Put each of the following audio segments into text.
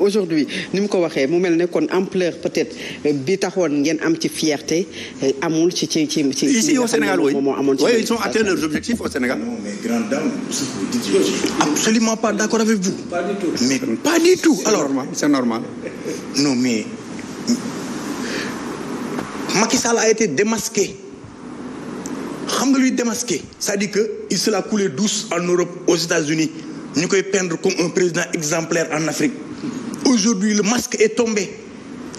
aujourd'hui ni mu ko waxee mu mel ne kon ampleur peut-être bi taxoon ngeen am ci fierté amul ci ici au Sénégal oui ils ont atteint leurs objectifs au Sénégal. Non mais grande dame. Absolument pas d'accord avec vous. Pas du tout. Mais pas du tout. Alors c'est normal. Non mais Macky Sall a été démasqué. xam nga luy démasqué c'est-à-dire que il se la coulé douce en Europe aux États-Unis ñu koy peindre comme un président exemplaire en Afrique aujourd'hui le masque est tombé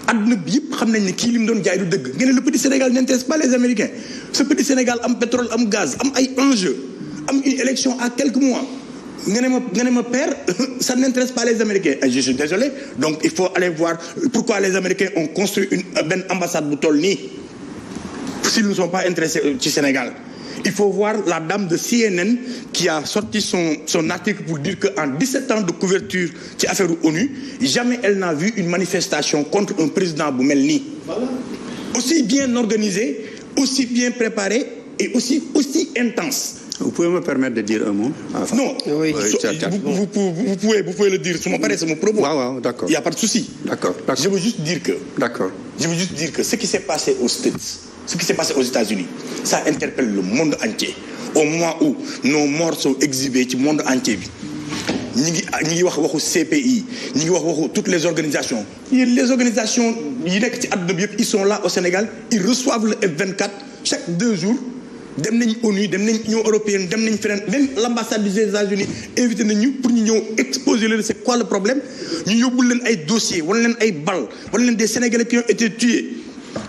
adduna bi yëpp xam nañ ne kii li mu doon jaay du dëgg nga ne le petit Sénégal n'intéresse pas les Américains ce petit Sénégal am pétrole am gaz am ay enjeux am une élection à quelques mois nga ne ma père ça n'intéresse pas les Américains et je suis désolé donc il faut aller voir pourquoi les Américains ont construit benn ambassade bu toll nii s'ils ne sont pas intéressés ci Sénégal. Il faut voir la dame de CNN qui a sorti son article pour dire qu'en 17 ans de couverture ci affaire ONU jamais elle n'a vu une manifestation contre un président bu mel nii. Voilà. Aussi bien organisé, aussi bien préparé et aussi intense. Vous pouvez me permettre de dire un mot? Enfin, non, oui. Vous pouvez le dire. Su ma paree sama propos. Waaw, d'accord. Il y a pas de souci. D'accord. Je veux juste dire que. D'accord. Je veux juste dire que ce qui s'est passé aux States, ce qui s'est passé aux États-Unis, ça interpelle le monde entier. Au moment où nos morts sont exhibés ci monde entier bi ñi ngi wax waxu CPI ñi ngi wax waxu toutes les organisations les organisations yi nekk ci àdduna bi yëpp ils sont là au Sénégal ils reçoivent le F24 chaque 2 jours dem nañ ONU dem nañ Union européenne dem nañ feneen même l'ambassade des États-Unis invité nañu pour ñu ñëw exposer leen c'est quoi le problème ñu yóbbul leen ay dossiers wan leen ay balles wan leen des Sénégalais qui ont été tués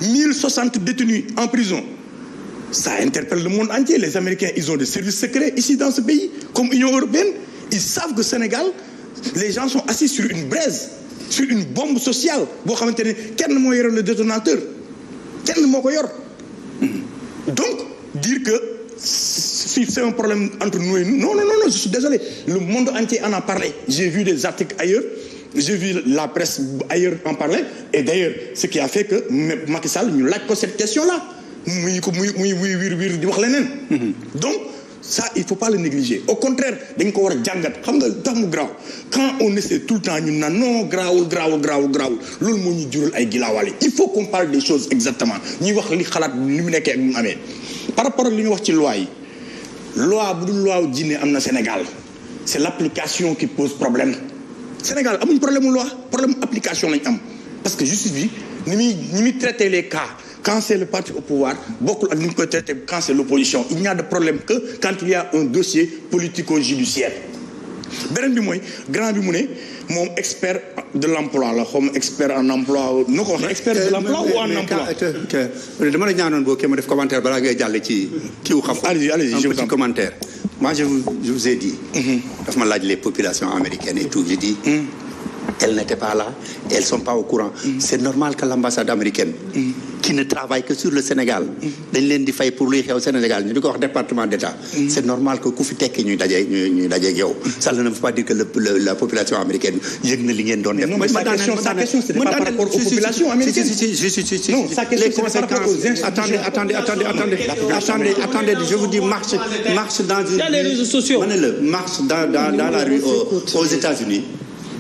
1060 détenus en prison. Ça interpelle le monde entier. Les Américains, ils ont des services secrets ici dans ce pays, comme Union européenne. Ils savent que Sénégal, les gens sont assis sur une braise, sur une bombe sociale. Boo xamante ne kenn moo yore le détonateur, kenn moo ko yor. Donc, dire que si c'est un problème entre nous et nous, non, je suis désolé. Le monde entier en a parlé. J'ai vu des articles ailleurs. J'ai vu la presse ailleurs en parler et d'ailleurs ce qui a fait que Macky Sall ñu laaj ko cette question-là muy wiir di wax leneen. Donc ça il faut pas le négliger au contraire dañ ko war a jàngat xam nga tax mu graaw quand on essaie tout le temps ñu naan non graawul loolu moo ñu jural ay gilaawaale il faut qu'on parle des choses exactement ñuy wax li xalaat li mu nekkee ak mu amee par rapport ak li ñu wax ci loi yi loi bu dul loi wu jinne am na Sénégal c'est l'application qui pose problème. Sénégal amuñ problème mu loi problème application lañ am parce que justice bi ni muy traiter les cas quand c'est le parti au pouvoir bokkul ak ni ñu koy traiter quand c'est l'opposition il n'y a de problème que quand il y a un dossier politico-judiciaire beneen bi mooy grand bi mu ne moom expert de l'emploi la xaw ma expert en emploi noo ko wax expert de l'emploi ou en emploi dama la ñaanoon boo kii ma def commentaire balaa ngay jàll ci kiw xam allez un petit commentaire. Moi, je vous ai dit, daf ma laaj les populations américaines et tout, j'ai dit, elles n'étaient pas là, elles sont pas au courant. C'est normal que l'ambassade américaine, qui ne travaille que sur le Sénégal, dañ leen di fay pour luy xew Sénégal ñu di ko wax département d'État. C'est normal que ku fi tekki ñuy dajeeg yow. Ça ne veut pas dire que la population américaine yëg na li ngeen doon def. Non, mais sa question c'était pas par rapport aux populations américaines. Non, sa question c'était par rapport aux institutions. Attendez, je vous dis marche dans une... Dans les réseaux sociaux. Marche dans la rue aux États-Unis.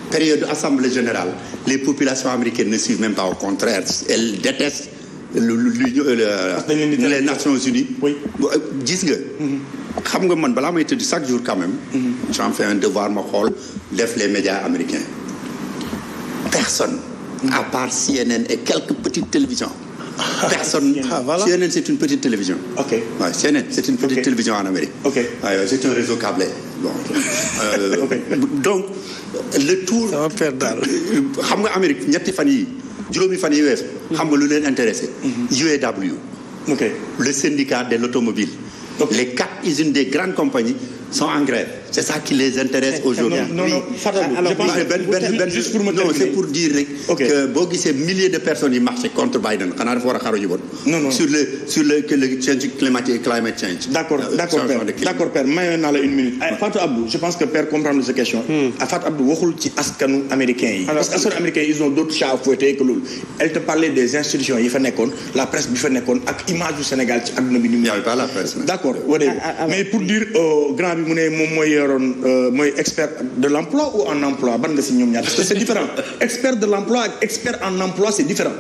Période Assemblée générale, les populations américaines ne suivent même pas, au contraire, elles détestent les Nations Unies. Oui. Gis nga. Xam nga man balaa may tëdd chaque jour quand même. J'en fais un devoir ma xool def les médias américains. Personne, à part CNN et quelques petites télévisions. Personne. Voilà. CNN c'est une petite télévision. Ok. Ouais, CNN c'est une petite télévision en Amérique. Ok. Ouais, c'est un réseau câblé. Bon. Donc le tour. Ça va faire daal. Xam nga Amérique ñetti fan yi juróomi fan yi wees. Xam nga lu leen intéressé. UAW. Ok. Le syndicat de l'automobile. Okay. Les 4 usines des grandes compagnies sont en grève. C'est ça qui les intéresse aujourd'hui. Non, je pense que juste pour me terminer. Non, c'est pour dire que boo gisee milliers de personnes yi marché contre Biden xanaa dafa war a xaru ji bon. Non. Sur le change climatique, climate change. D'accord, père. May naa la une minute. Fatou Abdou, je pense que père comprendre sa question. Fatou Abdou waxul ci askanu américain yi. Parce que askanu américain ils ont d'autres chats à fouetter que loolu. Elle te parlait des institutions yi fa nekkoon, la presse bi fa nekkoon ak image du Sénégal ci àdduna bi ni mu. Il y avait pas la presse. D'accord. Mais pour dire grand bi mu ne moom mooy yoroon mooy expert de l'emploi ou en emploi ban nga si ñoom ñaar parce que c'est différent expert de l'emploi ak expert en emploi c'est différent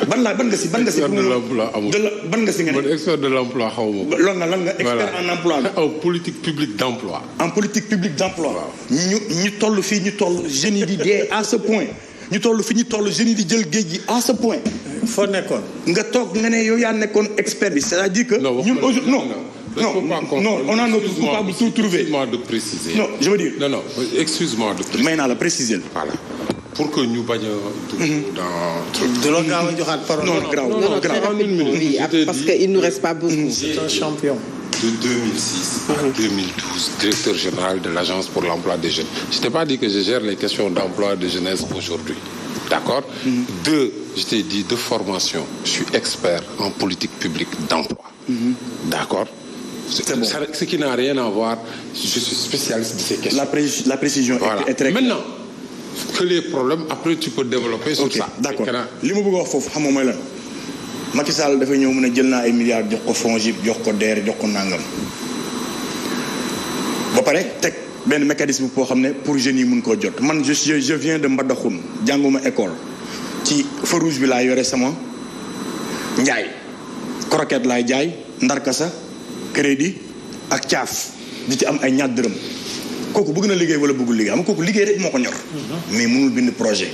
ban nga si expert de l'emploi amul ban nga si nga ne expert de l'emploi xaw ma lan nga expert en emploi en politique publique d'emploi en politique publique d'emploi ñu toll fii ñu toll jeunes yi di dee à ce point ñu toll fi ñu toll jeunes yi di jël géej gi à ce point foo nekkoon nga toog nga ne yow yaa nekkoon expert bi c'est-à-dire que ñun aujourd'hui non on a notre coupable tout trouvé excuse-moi de préciser non je veux dire non excuse-moi de préciser may naa la préciser voilà pour que ñu bañ a dugg dans de la gaaw a joxaat parole non grave en une minute oui parce que il nous reste pas beaucoup c'est un champion de 2006 à 2012 directeur général de l'agence pour l'emploi des jeunes je t'ai pas dit que je gère les questions d'emploi de jeunesse aujourd'hui d'accord deux je t'ai dit de formation je suis expert en politique publique d'emploi d'accord c'est bon. Ce qui n'a rien à voir je suis spécialiste de ces questions la précision voilà. est très maintenant que les problèmes après tu peux développer sur ça d'accord li ma bëgg a wax foofu xam nga mooy lan Macky Sall dafa ñëw mu ne jël naa ay milliards jox ko FONGIP jox ko DER jox ko nangam ba pare teg benn mécanisme boo xam ne pour jeunes yi mun koo jot man je viens de Mbadakhoune jànguma école ci feu rouge bi laa yore sama njaay croquette laay jaay ndarkasa crédit ak caaf di ci am ay ñaar dërëm kooku bëgg na liggéey wala bëggul liggéey am kooku liggéey rek moo ko ñor mais mënul bind projet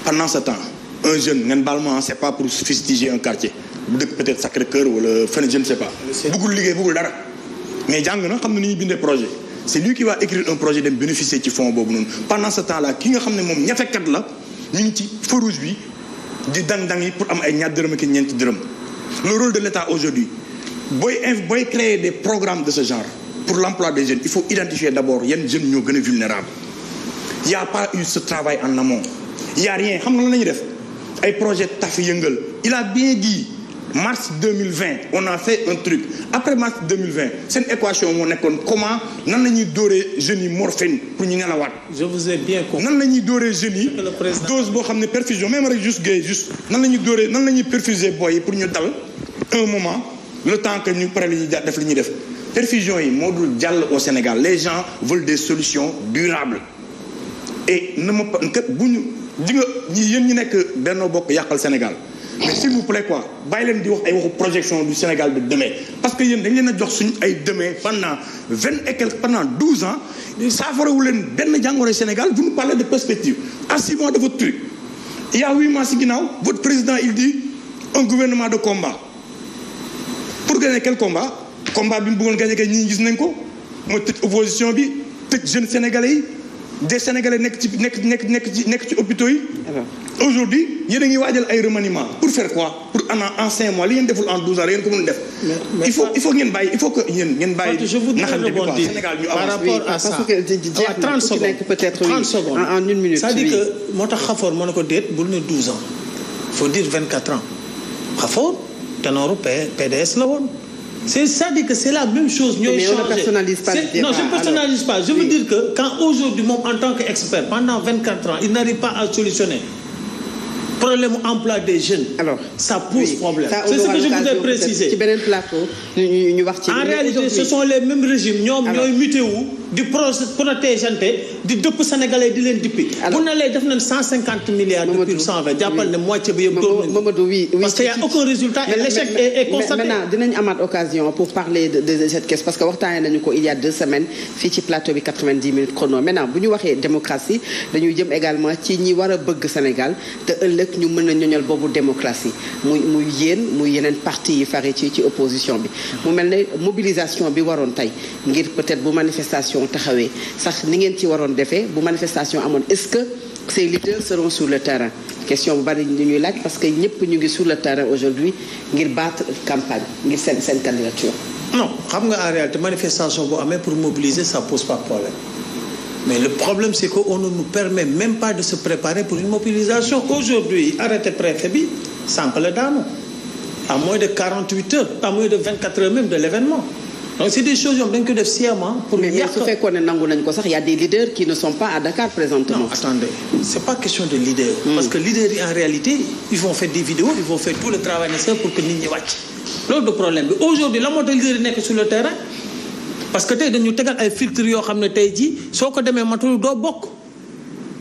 pendant ce temps un jeune ngeen baal ma c'est pas pour fustiger un quartier bu dëkk peut-être Sacré-Cœur wala fenn je ne sais pas bëggul liggéey bëggul dara mais jàng na xam na ni ñuy bindee projet c'est lui qui va écrire un projet dem bénéficier ci fonds boobu noonu pendant ce temps là ki nga xam ne moom ñafekat la ñu ngi ci feu rouge bi di dang-dang yi pour am ay ñaar dërëm ak ñeenti dërëm le rôle de l'État aujourd'hui booy créer des programmes de ce genre pour l'emploi des jeunes il faut identifier d'abord yenn jeunes ñoo gën a vulnérables il y a pas eu ce travail en amont il y a rien xam nga lan la ñuy def ay projet taf yëngal il a bien dit mars 2020 on a fait un truc après mars 2020 seen équation moo nekkoon comment nan la ñuy dóoree jeunes yi morphine pour ñu nelawaat. je vous ai bien compris. nan la ñuy dóoree jeunes yi dose boo xam ne perfusion même rek juste gay juste nan la ñuy dóoree nan la ñuy perfuser boy yi pour ñu dal un moment le temps que ñu pare li ñuy def li ñuy def perfusion yi moo dul jàll au Sénégal les gens veulent des solutions durables et na ma bu ñu di nga yéen ñi nekk Benno Bokk Yàqal Sénégal mais s'il vous plaît quoi bàyyi leen di wax ay waxu projection du Sénégal de demain parce que yéen dañ leen a jox suñ ay demain pendant 12 ans saafarawu leen benn jàngoro Sénégal vous nous parlez de perspective à 6 mois de votre truc il y a 8 mois si ginnaaw votre président il dit un gouvernement de combat pour gagner quel combat bi mu bëggoon gagner kay ñi gis nañ ko mooy tëj opposition bi tëj jeunes sénégalais yi des sénégalais nekk ci hôpitaux yi. aujourd'hui yéen a ngi waajal ay remaniement pour faire quoi pour en 5 mois li ngeen deful en 12 ans yéen ko mën def. il faut ngeen bàyyi il faut que ngeen bàyyi. je voudrais rebondir par rapport à ça. 30 secondes peut-être 30 secondes en une minute. c'est-à-dire que moo tax Khafor moo ne ko déet bul ne 12 ans il faut dire 24 ans Khafor ténoru PDS la woon. C'est-à-dire que c'est la même chose. Mais on ne personnalise pas. Non, je ne personnalise pas. Je veux dire que quand aujourd'hui, en tant qu'expert, pendant 24 ans, il n'arrive pas à solutionner le problème emploi des jeunes. Alors, ça pose problème. C'est ce que je voudrais préciser. En réalité, ce sont les mêmes régimes. Nous avons muté di protégeante di dëpp sénégalais di leen dippi bu na lay def nañ 150 milliards depuis 120 jàppal ne moitié bi yëpp doon Mamadou oui parce qu'il y a aucun résultat et l'échec est constaté. Maintenant dinañ amaat occasion pour parler de cette question parce que waxtaanee nañu ko il y a 2 semaines fii ci plateau bi 90 minutes chrono maintenant bu ñu waxee démocratie dañuy jëm également ci ñi war a bëgg Sénégal te ëllëg ñu mën a ñoñal boobu démocratie muy yéen muy yeneen parti yi fare ci opposition bi mu mel ne mobilisation bi waroon tey ngir peut-être bu manifestation taxawee sax ni ngeen ci waroon defee bu manifestation amoon est-ce que ces leaders seront sur le terrain question bu bari ñu ñuy laaj parce que ñëpp ñu ngi sur le terrain aujourd'hui ngir battre campagne ngir seen candidature. Non xam nga en réalité manifestation boo amee pour mobiliser ça pose pas problème mais le problème c'est que on ne nous permet même pas de se préparer pour une mobilisation aujourd'hui arrêté préfet bi sànq la daanu à moins de 48 heures à moins de 24 heures même de l'événement. Donc c'est des choses yoo xam dañ ko def sciemment pour mais su fekkoon ne nangu nañ ko sax y a des leaders qui ne sont pas à Dakar présentement. Non attendez c'est pas question de leader. Parce que leaders yi en réalité ils vont faire des vidéos ils vont faire tout le travail nécessaire pour que nit ñi wàcc loolu du problème bi aujourd'hui la moo tax leader yi nekk sur le terrain parce que tey dañu tegal ay filtres yoo xam ne tey jii soo ko demee matul doo bokk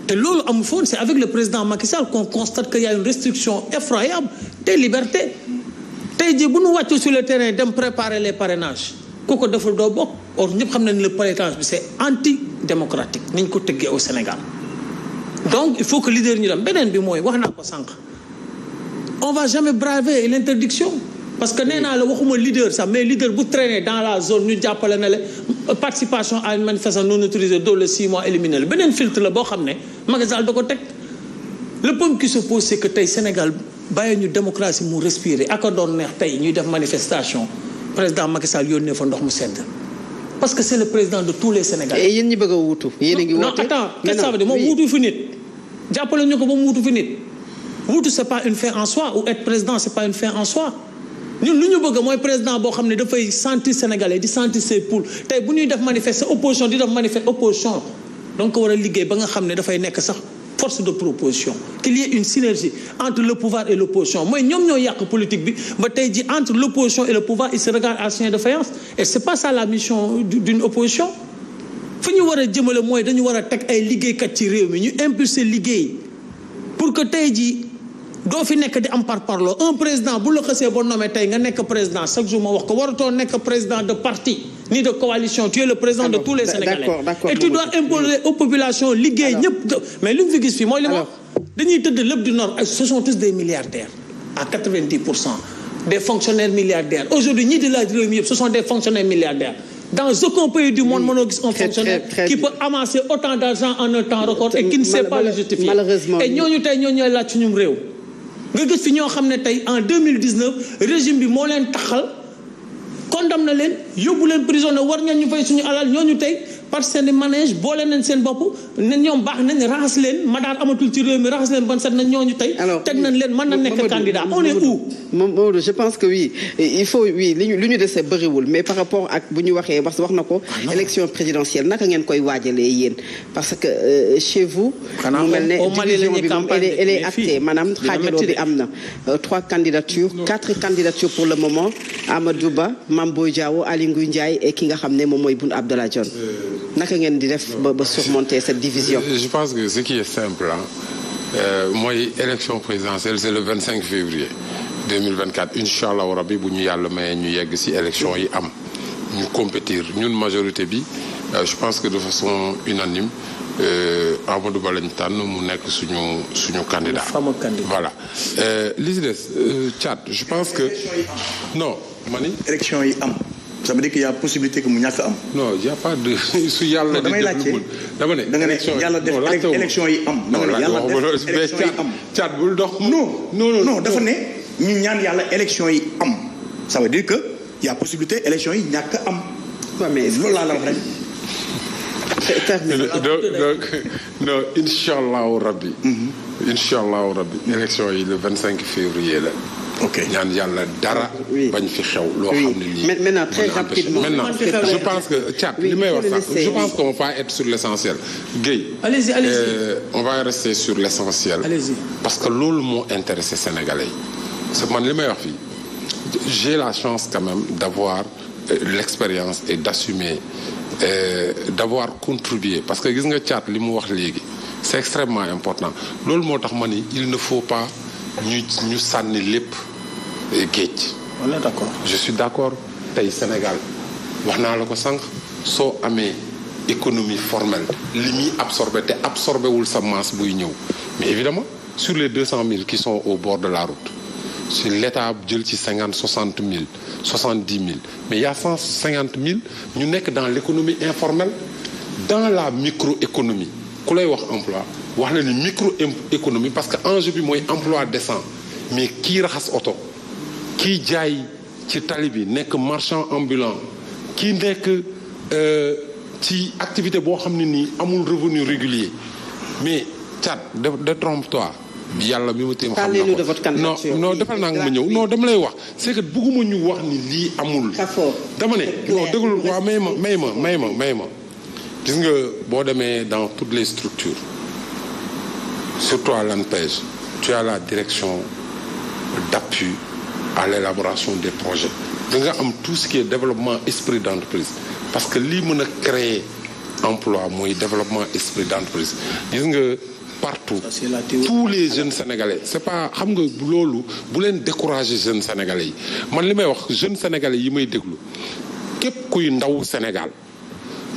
te loolu amul foon c'est avec le président Macky Sall qu'on constate qu'il y a une restriction effroyable des libertés tey jii bu ñu wàccee sur le terrain dem préparer les parrainages ku ko deful doo bokk or ñëpp xam nañ ne le parrainage bi c'est anti-démocratique ni ñu ko tëggee au Sénégal donc il faut que leader ñu dem beneen bi mooy wax naa ko sànq on va jamais braver l'interdiction parce que nee naa la waxuma leader sax mais leader bu traîner dans la zone ñu jàppale na la participation à une manifestation non autorisée dans les 6 mois éliminé la beneen filtre la boo xam ne Macky Sall da ko teg le problème qui se pose c'est que tey Sénégal bàyyi ñu démocratie mu respirer ak a doon neex tey ñuy def manifestation président Macky Sall yónnee fa ndox mu sedd parce que c'est le président de tous les Sénégalais. et yéen ñi bëgg a wuutu yéen a ngi woote non attends qu'est-ce que ça veut dire moom wuutu fi nit jàppale ñu ko ba mu wuutu fi nit wuutu c'est pas une fin en soi ou être président c'est pas une fin en soi ñun lu ñu bëgg mooy président boo xam ne dafay sentir sénégalais di sentir ses poules tey bu ñuy def manifester opposition di def manifester opposition donc war a liggéey ba nga xam ne dafay nekk sax force de proposition qu'il y ait une synergie entre le pouvoir et l'opposition mooy ñoom ñoo yàq politique bi ba tey ji entre l'opposition et le pouvoir ils se regardent à chien de faïence et c'est pas ça la mission d'une opposition fu ñu war a jëmale mooy dañu war a teg ay liggéeykat ci réew mi ñu impulser liggéey pour que tey ji doo fi nekk di am parparloo un président bu la xësee ba nommé tey nga nekk président chaque jour ma wax ko waratoo nekk président de parti ni de coalition tu es le président de tous les Sénégalais et tu dois imposer aux populations liggéey ñëpp mais li ñu fi gis fii mooy li ma dañuy tëdd lépp du nord ce sont tous des milliardaires à 90% des fonctionnaires milliardaires aujourd'hui ñii di laaj réew mi yëpp ce sont des fonctionnaires milliardaires dans aucun pays du monde mënoo gis un fonctionnaire qui peut amasser autant d'argent en un temps record et qui ne sait pas le justifier et ñooñu tey ñooñu ñooy laaj suñu réew nga gis fi ñoo xam ne tey en 2019 régime bi moo leen taxal condamné leen yóbbu leen prison ne war ngeen ñu fay suñu alal ñooñu tey par seen manège boole nañ seen bopp ne ñoom baax nañ raxas leen madaar amatul ci réew mi raxas leen ban set nañ ñooñu tey teg nañ leen mën na nekk candidat on est où Maodo je pense que oui il faut oui li ñu dese bëriwul mais par rapport ak bu ñu waxee wax na ko élection présidentielle naka ngeen koy waajalee yéen parce que chez vous mu mel ne division bi moom elle est actée maanaam xaajaloo bi am na 3 candidatures 4 candidatures pour le moment Amadou Ba Mame Boye Diao Aly Ngouille Ndiaye et ki nga xam ne moom mooy Boun Abdallah Dionne naka ngeen di def ba surmonter cette division. Je pense que ce qui est simple mooy élection présidentielle c'est le 25 février 2024 incha allah rabi bu ñu yàlla mayee ñu yegg ci élection yi am ñu compétir ñun majorité bi je pense que de façon unanime Amadou Ba lañ tànn mu nekk suñu candidat. Voilà li ci des Thiat je pense que non mani élection yi am. ça veut dire qu'il y a possibilité que mu ñàkk am. non il y a pas de su yàlla. damay laajte dama ne. da nga ne yàlla def élection yi am. non yàlla def élection yi am. Thiat bul dox. non dafa ne ñu ñaan yàlla élection yi am. ça veut dire que il y a possibilité élection yi ñàkk am. waaw mais loolu laa la wax rek. c'est terminé. donc non incha allahu rabbi. incha allahu rabbi. élection yi le 25 février la. ok ñaan yàlla dara. bañ fi xew loo xam ne lii. maintenant très rapidement maintenant je pense que Thiat li may wax sax je pense qu'on va être sur l'essentiel. Guèye. allez-y on va rester sur l'essentiel. Allez-y. parce que loolu moo intéressé Sénégalais yi. parce que man li may wax fii j'ai la chance quand même d'avoir l'expérience et d'assumer d'avoir contribué parce que gis nga Thiat li mu wax léegi c'est extrêmement important loolu moo tax ma ni il ne faut pas ñu sànni lépp géej. on est d'accord. je suis d'accord tey Sénégal wax naa la ko sànq soo amee économie formelle li muy absorbé te absorbé wul sa masse buy ñëw mais évidemment sur les 200 000 qui sont au bord de la route si l'État jël ci 60 000 70 000 mais il y a 150 000 ñu nekk dans l'économie informelle dans la microéconomie ku lay wax emploi wax na ni microéconomie parce que enjeu bi mooy emploi décent mais kii raxas oto kii jaay ci tali bi nekk marchand ambulant kii nekk ci activité boo xam ne nii amul revenu régulier mais Thiat détrompe-toi yàlla mi ma téem xam na ko non defal naa nga ma ñëw non dama lay wax c'est que bëgguma ñu wax ni lii amul dama ne non déglu waaw may ma gis nga boo demee dans toutes les structures surtout à l'ANPEJ tu as la direction d'appui à l'élaboration des projets da nga am tout ce qui est développement esprit d'entreprise parce que lii mën a créer emploi mooy développement esprit d'entreprise gis nga partout tous les jeunes sénégalais c'est pas xam nga loolu bu leen décourager jeunes sénégalais yi man li may wax jeunes sénégalais yi may déglu képp kuy ndaw Sénégal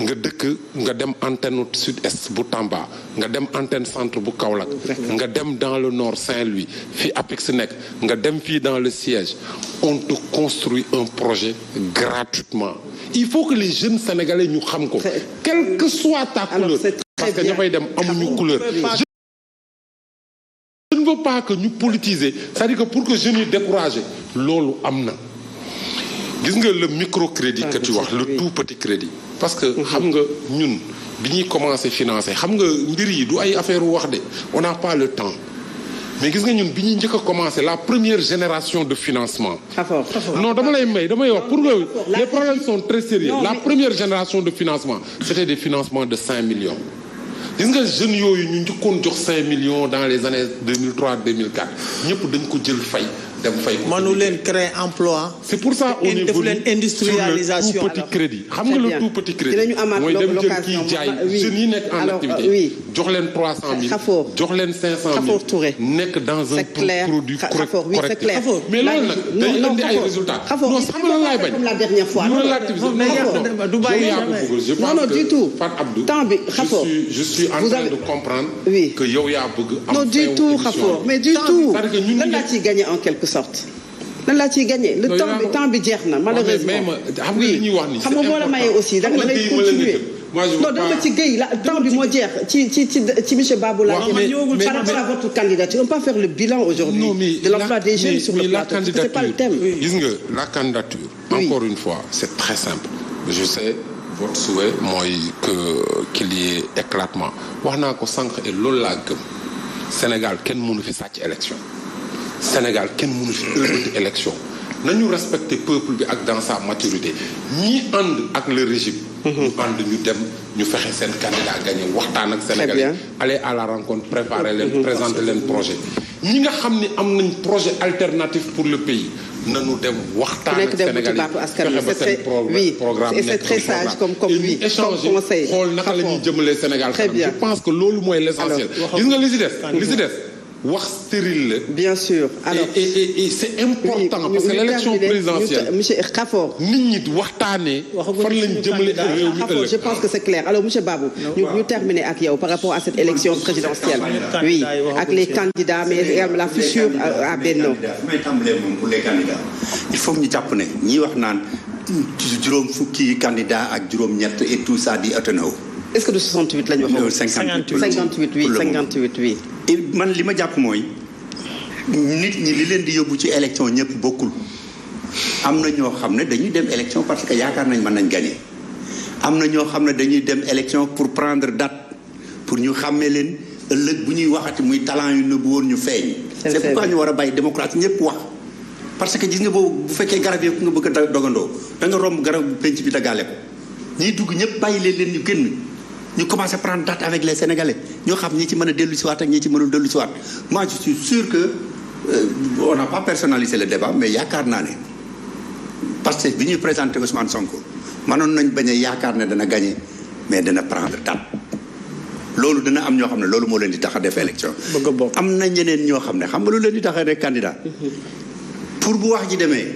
nga dëkk nga dem antenne sud-est bu Tamba nga dem antenne centre bu Kaolack nga dem dans le nord Saint-Louis fii APEX nekk nga dem fii dans le siège on te construit un projet gratuitement il faut que les jeunes sénégalais ñu xam ko quelle que soit ta couleur parce que ña fay dem amuñu couleur je ne veux pas que ñu politiser c'est-à-dire que pour que jeunes yi découragé loolu am na gis nga le microcrédit que tu wax le tout petit crédit parce que xam nga ñun bi ñuy commencer financer xam nga mbir yi du ay affaire wax de on n'a pas le temps mais gis nga ñun bi ñuy njëkk a commencer la première génération de financement non dama lay may damay wax pour que les problèmes sont très sérieux la première génération de financement c'était des financements de 5 millions gis nga jeunes yooyu ñu njëkkoon jox 5 millions dans les années 2003 2004 ñëpp dañ ko jël fay dem fay ko. mënu leen créer emploi. c'est pour ça on est venu industrialisation sur le tout petit crédit. xam nga le tout petit crédit. mooy dem jël kii jaay jeunes yi nekk en activité. jox leen 300000. jox leen 500000. nekk dans un produit correct. mais loolu nag day indi ay résultats. non xam nga lan laay bañ. comme la dernière fois. non du tout. Fat Abdou. temps bi je suis en train de comprendre. que yow yaa bëgg. am non du tout Khafor mais du tout. lan laa ciy gagné en quelque sorte lan laa ciy gagné le temps bi jeex na malheureusement xam nga li ñuy wax ni xam nga moo la mayee aussi da ngay continuer non dama ci Guèye la temps bi moo jeex ci monsieur Babou la par rapport à votre candidature on peut faire le bilan aujourd'hui de l'emploi des jeunes sur le plateau parce que c'est pas le thème gis nga la candidature encore une fois c'est très simple je sais votre souhait mooy qu'il y ait éclatement wax naa ko sànq et loolu laa gëm Sénégal kenn mënu fi sàcc élection Sénégal kenn mënu fi ëllëgati élection nañu respecter peuple bi ak dans sa maturité ñi ànd ak le régime. ñu ànd ñu dem ñu fexe seen candidat gagné waxtaan ak Sénégalais aller à la rencontre préparer leen présenter leen projet ñi nga xam ni am nañ projet alternatif pour le pays nañu dem waxtaan ak Sénégalais fexe ba seen programme nekk c'est très sage comme échanger xool naka la ñuy jëmalee Sénégal kanam je pense que loolu mooy l'essentiel gis nga li si des wax stérile la. bien sûr alors et c'est important parce que l'élection présidentielle. monsieur Khafor. nit ñi waxtaanee. fan lañ jëmale réew mi ëllëg. je pense que c'est clair alors monsieur Babou. ñu terminer ak yow par rapport à cette élection présidentielle. oui ak les candidats mais également la future à Benno. may tàmbalee moom pour les candidats il faut que ñu jàpp ne ñi wax naan juróom fukki candidat ak juróom-ñett et tout ça di atténué. est-ce que de 68 lañ wax. 58 oui. man li ma jàpp mooy nit ñi li leen di yóbbu ci élection ñëpp bokkul am na ñoo xam ne dañuy dem élection parce que yaakaar nañ mën nañ gagner am na ñoo xam ne dañuy dem élection pour prendre date pour ñu xàmmee leen ëllëg bu ñuy waxati muy talent yu nëbbu woon ñu feeñ. c'est pourquoi ñu war a bàyyi démocratie ñëpp wax parce que gis nga boobu bu fekkee garab yëpp nga bëgg a dogandoo da nga romb garab penc bi dagaale ko ñiy dugg ñëpp bàyyi leen ñu génn. ñu commencé à prendre date avec les Sénégalais ñoo xam ñi ci mën a dellu si waat ak ñi ci mënul dellu si waat moi je suis sûr que on n'a pas personnalisé le débat mais yaakaar naa ne parce que bi ñuy présenté Ousmane Sonko mënoon nañ bañ a yaakaar ne dana gagner mais dana prendre date loolu dana am ñoo xam ne loolu moo leen di tax a def élection am na ñeneen ñoo xam ne xam nga lu leen di tax a rek candidat pour bu wax ji demee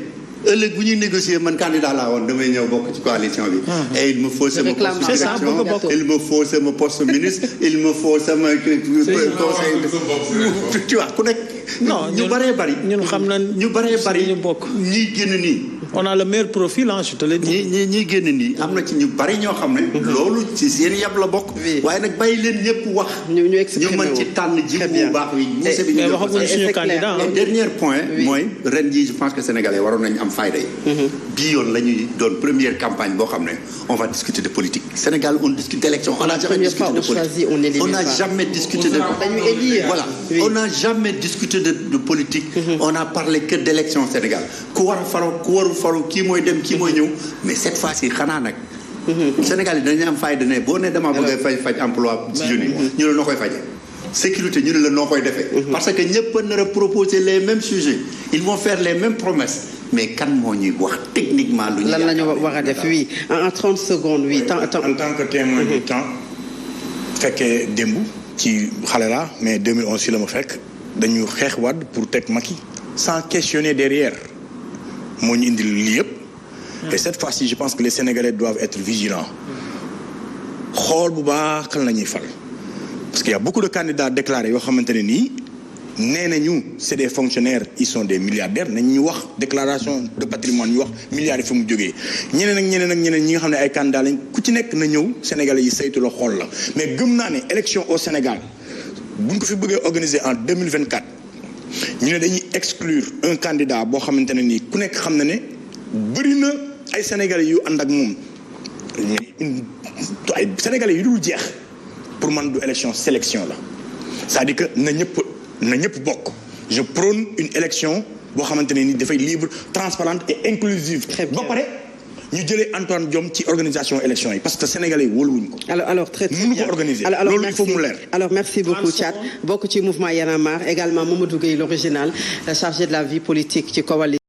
ëllëg bu ñuy négocier man candidat laa woon damay ñëw bokk ci coalition bi. et il me faut sama poste direction il me faut sama poste ministre il me faut sama conseil tu vois ku nekk. non ñu bëree bëri. ñun xam nañ ñu bëree bëri ñu bokk ñiy génn nii. on a le meilleur profil je te le dis. ñi génn nii am na ci ñu bari ñoo xam ne. loolu ci seen yab la bokk. waaye nag bàyyi leen ñëpp wax. ñu mën ci tànn jiw bu baax wi. mais waxaguñu suñu candidat. dernier point mooy ren jii je pense que sénégalais waroon nañu am fayda yi. bii yoon la ñuy doon première campagne boo xam ne on va discuter de politique. Sénégal on discute d'élection on n'a jamais discuté de politique. on n'a jamais discuté de voilà on n'a jamais discuté de politique. on a parlé que d'élection Sénégal ku war a faroo ku warul faroo kii mooy dem kii mooy ñëw mais cette fois-ci xanaa nag. Sénégal yi dañuy am fayda ne boo nee damaa bëgg a faj emploi ci jeunes yi ñu ne noo koy faje sécurité ñu ne la noo koy defee. parce que ñëpp a nar a proposer les mêmes sujets ils vont faire les mêmes promesses mais kan moo ñuy wax techniquement. lu ñu lan la ñu war a def oui en 30 secondes oui. en tant que témoin du temps fekkee démb ci xale la mais 2011 fi la ma fekk dañu xeex Wade pour teg Macky sans questionner derrière moo ñu indil lii yëpp. et cette fois-ci je pense que les Sénégalais doivent être vigilants xool bu baax kan la ñuy fal parce qu'il y a beaucoup de candidats déclarés yoo xamante ne nii nee nañu c'est des fonctionnaires ils sont des milliardaires nañ ñu wax déclaration de patrimoine ñu wax milliards yi fi mu jógee ñeneen ak ñeneen ñi nga xam ne ay candidats lañ ku ci nekk na ñëw Sénégalais yi saytu la xool la mais gëm naa ne élection au Sénégal buñ ko fi bëggee organiser en 2024 ñu ne dañuy exclure un candidat boo xamante ne nii ku nekk xam na ne bëri na ay Sénégalais yu ànd ak moom ay Sénégalais yu dul jeex pour man du élection sélection la c'est-à-dire que na ñëpp bokk je prône une élection boo xamante ne ni dafay libre transparente et inclusive ba pare ñu jëlee Antoine Diome ci organisation élection yi parce que sénégalais yi wóoluwuñ ko. alors très bien mënu ko organiser loolu il faut mu leer. alors merci beaucoup Thiat bokk ci mouvement Y'en a marre également Mamadou Gueye l'original chargé de la vie politique ci coalition